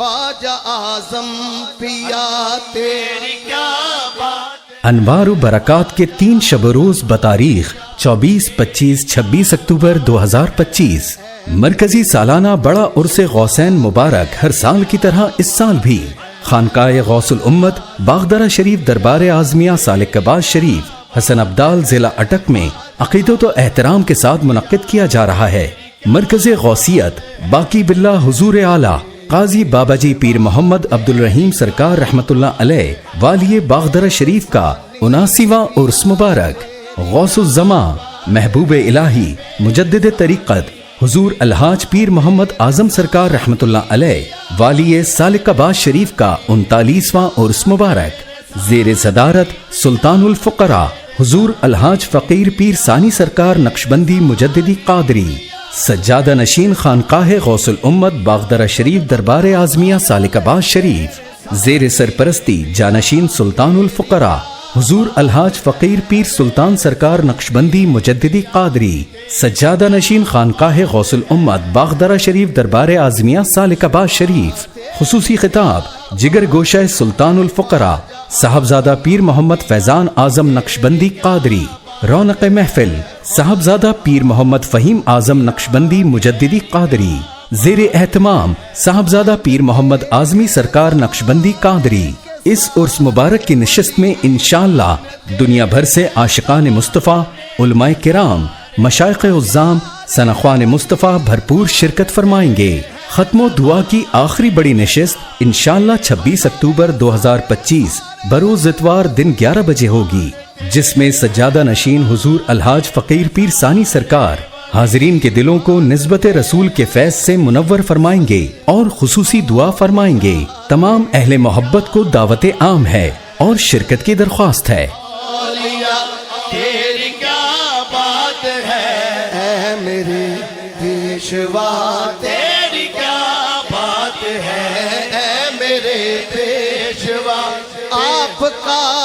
خواجہ اعظم پیا تیری کیا بات. انوار و برکات کے 3 شب و روز بتاریخ 24، 25، 26 اکتوبر 2025. مرکزی سالانہ بڑا عرس غوثین مبارک ہر سال کی طرح اس سال بھی خانقاہ غوث الامت باغدرہ شریف دربار اعظمیہ سالک کباش شریف حسن ابدال ضلع اٹک میں عقیدت و احترام کے ساتھ منعقد کیا جا رہا ہے. مرکز غوثیت باقی باللہ حضور اعلیٰ قاضی بابا جی پیر محمد عبد الرحیم سرکار رحمت اللہ علیہ والی باغدرہ شریف کا 79واں عرس مبارک. غوث الزمان محبوب الہی مجدد طریقت حضور الحاج پیر محمد اعظم سرکار رحمت اللہ علیہ والی سالک کباش شریف کا 39واں عرس مبارک. زیر صدارت سلطان الفقراء حضور الحاج فقیر پیر ثانی سرکار نقشبندی مجددی قادری. سجادہ نشین خانقاہ غوث الامت باغدرہ شریف دربار اعظمیہ سالک کباش شریف. زیر سرپرستی جانشین سلطان الفقراء حضور الحاج فقیر پیر سلطان سرکار نقشبندی مجددی قادری. سجادہ نشین خانقاہ غوث الامت باغدرہ شریف دربار اعظمیہ سالک کباش شریف. خصوصی خطاب جگر گوشہ سلطان الفقراء صاحبزادہ پیر محمد فیضان اعظم نقشبندی قادری. رونق محفل صاحبزادہ پیر محمد فہیم اعظم نقشبندی مجددی قادری. زیر اہتمام صاحبزادہ پیر محمد اعظمی سرکار نقشبندی قادری. اس عرس مبارک کی نشست میں انشاءاللہ دنیا بھر سے عاشقان مصطفیٰ، علماء کرام، مشائخ عظام، سنخوان مصطفیٰ بھرپور شرکت فرمائیں گے. ختم و دعا کی آخری بڑی نشست انشاءاللہ 26 اکتوبر 2025 بروز اتوار دن 11 بجے ہوگی، جس میں سجادہ نشین حضور الحاج فقیر پیر ثانی سرکار حاضرین کے دلوں کو نسبت رسول کے فیض سے منور فرمائیں گے اور خصوصی دعا فرمائیں گے. تمام اہل محبت کو دعوت عام ہے اور شرکت کی درخواست ہے. تیری کیا بات ہے اے میرے پیشوا، تیری کیا بات ہے اے میرے پیشوا. آپ کا